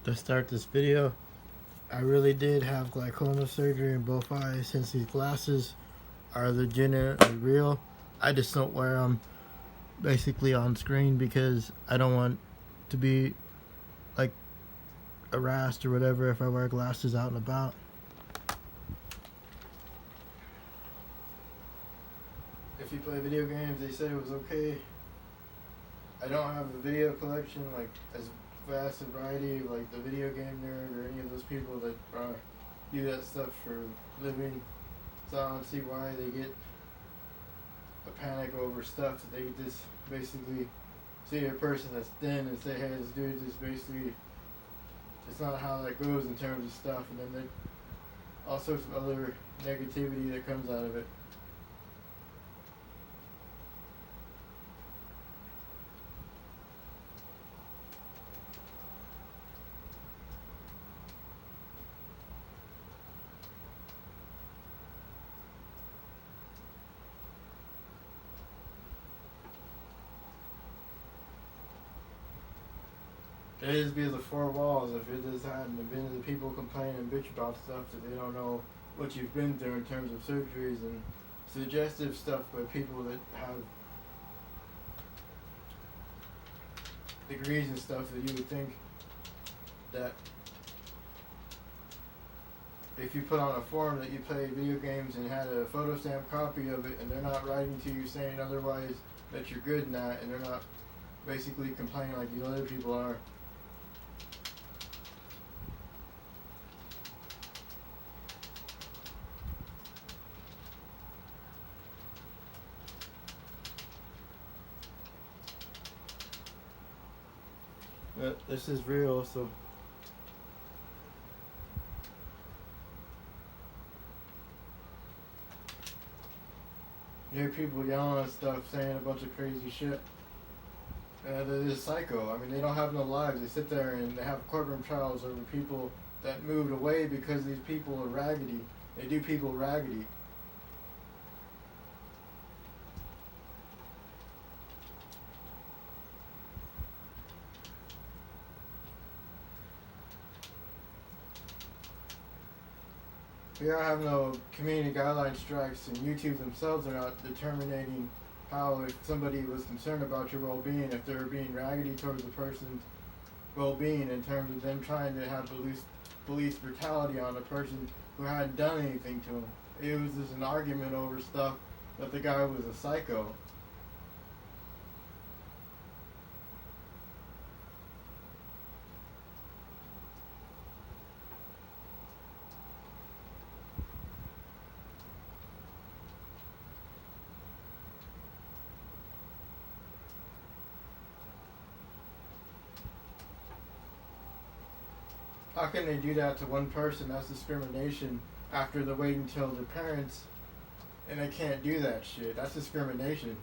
To start this video, I really did have glaucoma surgery in both eyes. Since these glasses are legitimately real, I just don't wear them basically on screen because I don't want to be like harassed or whatever if I wear glasses out and about. If you play video games, they said it was okay. I don't have a video collection like as vast a variety like the video game nerd or any of those people that do that stuff for a living. So I don't see why they get a panic over stuff that they just basically see a person that's thin and say, hey, this dude just basically, it's not how that goes in terms of stuff, and then all sorts of other negativity that comes out of it. It is because of four walls. If it just hadn't been the people complaining and bitch about stuff that they don't know what you've been through in terms of surgeries and suggestive stuff by people that have degrees and stuff, that you would think that if you put on a form that you play video games and had a photo stamp copy of it and they're not writing to you saying otherwise that you're good in that, and they're not basically complaining like these other people are. But this is real, so you hear people yelling at stuff, saying a bunch of crazy shit. They're just psycho. I mean, they don't have no lives. They sit there and they have courtroom trials over people that moved away because these people are raggedy. They do people raggedy. We are having no community guideline strikes, and YouTube themselves are not determining how, if somebody was concerned about your well-being, if they're being raggedy towards a person's well-being in terms of them trying to have police brutality on a person who hadn't done anything to them. It was just an argument over stuff that the guy was a psycho. How can they do that to one person? That's discrimination after they wait until their parents and they can't do that shit. That's discrimination.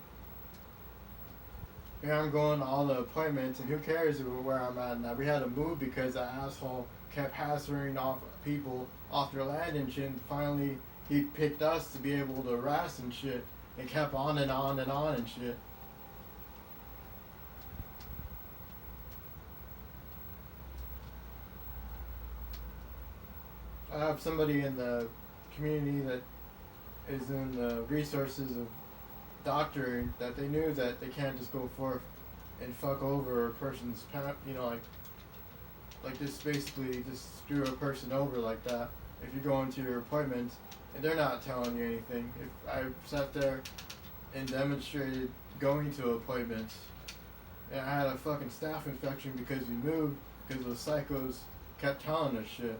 Here I'm going to all the appointments and who cares where I'm at now. We had to move because that asshole kept hassling off people off their land and shit, and finally he picked us to be able to harass and shit, and kept on and on and on and shit. I have somebody in the community that is in the resources of doctoring that they knew that they can't just go forth and fuck over a person's, like just basically just screw a person over like that if you go into your appointment and they're not telling you anything. If I sat there and demonstrated going to appointments and I had a fucking staph infection because we moved because those psychos kept telling us shit.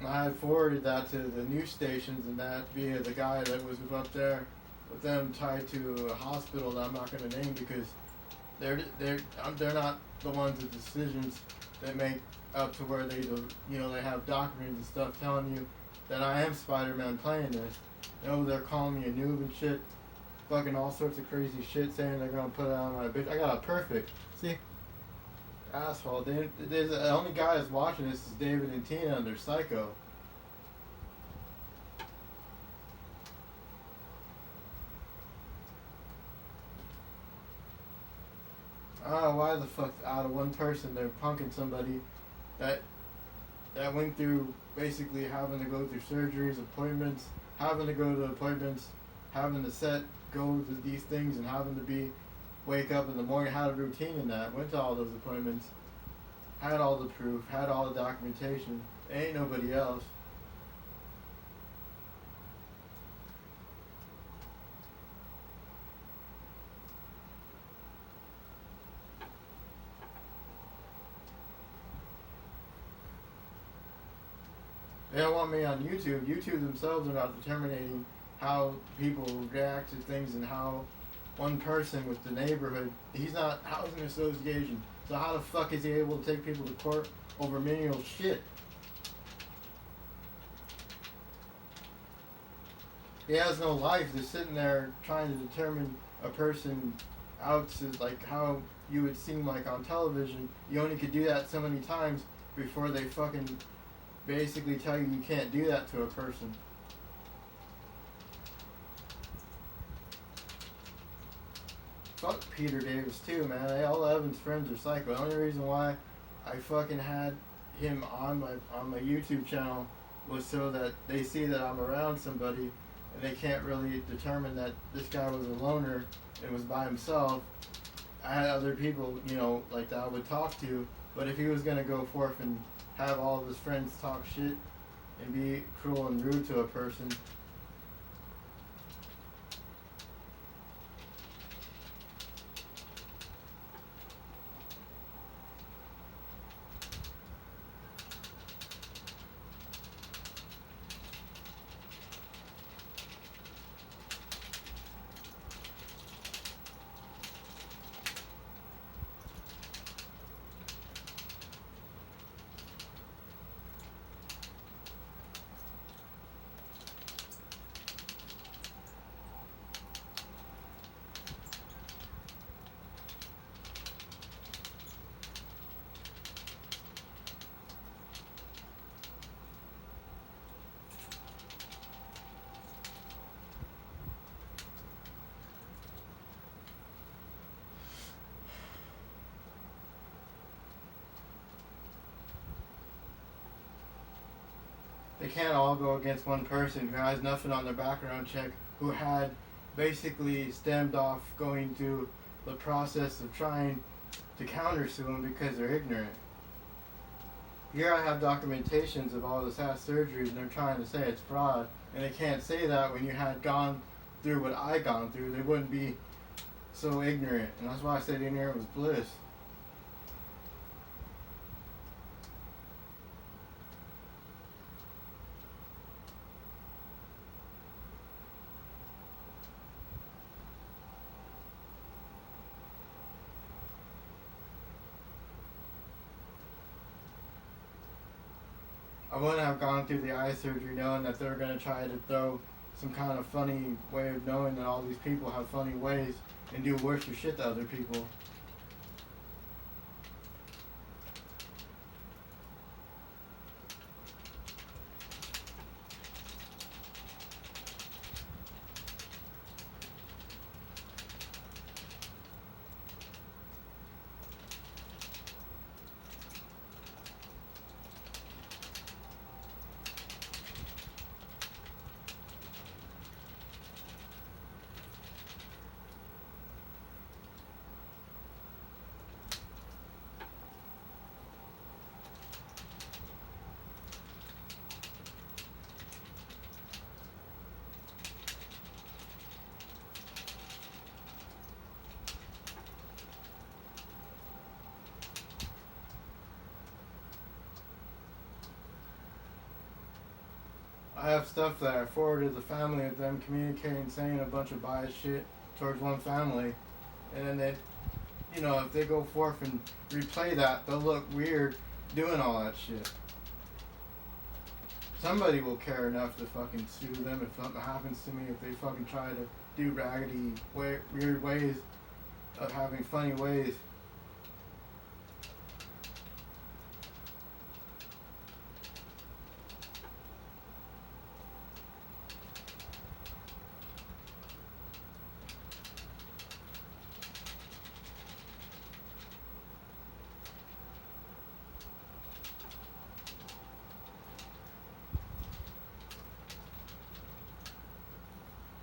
I had forwarded that to the news stations and that via the guy that was up there with them tied to a hospital that I'm not going to name because they're not the ones with decisions that make up to where they have documents and stuff telling you that I am Spider-Man playing this. They're calling me a noob and shit, fucking all sorts of crazy shit, saying they're going to put it on my bitch. I got it perfect. See? Asshole. The only guy that's watching this is David and Tina, and they're psycho. I don't know why the fuck out of one person they're punking somebody that went through basically having to go through surgeries, appointments, having to go to appointments, having to go to these things, and having to wake up in the morning, had a routine in that, went to all those appointments, had all the proof, had all the documentation. There ain't nobody else. They don't want me on YouTube. YouTube themselves are not determining how people react to things and how one person with the neighborhood, he's not housing association. So how the fuck is he able to take people to court over menial shit? He has no life. Just sitting there trying to determine a person out to like how you would seem like on television. You only could do that so many times before they fucking basically tell you can't do that to a person. Fuck Peter Davis too, man. All Evan's friends are psycho. The only reason why I fucking had him on my YouTube channel was so that they see that I'm around somebody and they can't really determine that this guy was a loner and was by himself. I had other people, like that I would talk to, but if he was gonna go forth and have all of his friends talk shit and be cruel and rude to a person, they can't all go against one person who has nothing on their background check, who had basically stemmed off going through the process of trying to countersue them because they're ignorant. Here I have documentations of all this past surgeries and they're trying to say it's fraud, and they can't say that when you had gone through what I gone through. They wouldn't be so ignorant, and that's why I said ignorant was bliss. I wouldn't have gone through the eye surgery knowing that they're going to try to throw some kind of funny way of knowing that all these people have funny ways and do worse shit to other people. I have stuff that I forwarded the family of them communicating, saying a bunch of biased shit towards one family, and then they, if they go forth and replay that, they'll look weird doing all that shit. Somebody will care enough to fucking sue them if something happens to me, if they fucking try to do raggedy, weird ways of having funny ways.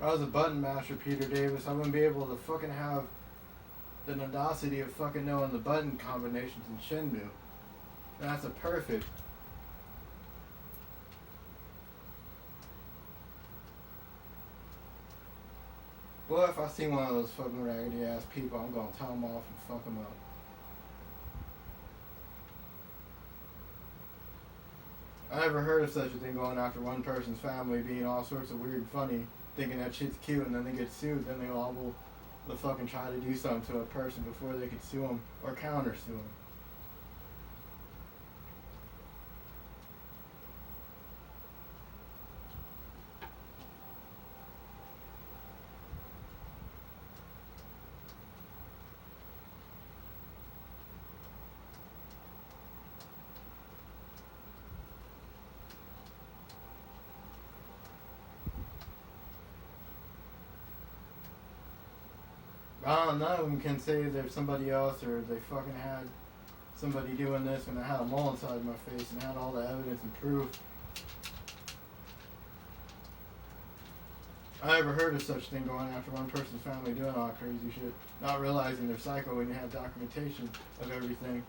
I was a button masher, Peter Davis, I wouldn't be able to fucking have the audacity of fucking knowing the button combinations in Shenmue. That's a perfect. Well, if I see one of those fucking raggedy ass people, I'm gonna tell them off and fuck them up. I never heard of such a thing going after one person's family being all sorts of weird and funny, thinking that shit's cute, and then they get sued, then they all will fucking try to do something to a person before they could sue them or counter sue them. None of them can say there's somebody else or they fucking had somebody doing this when I had a mole inside my face and had all the evidence and proof. I never heard of such thing going after one person's family doing all crazy shit, not realizing they're psycho when you have documentation of everything.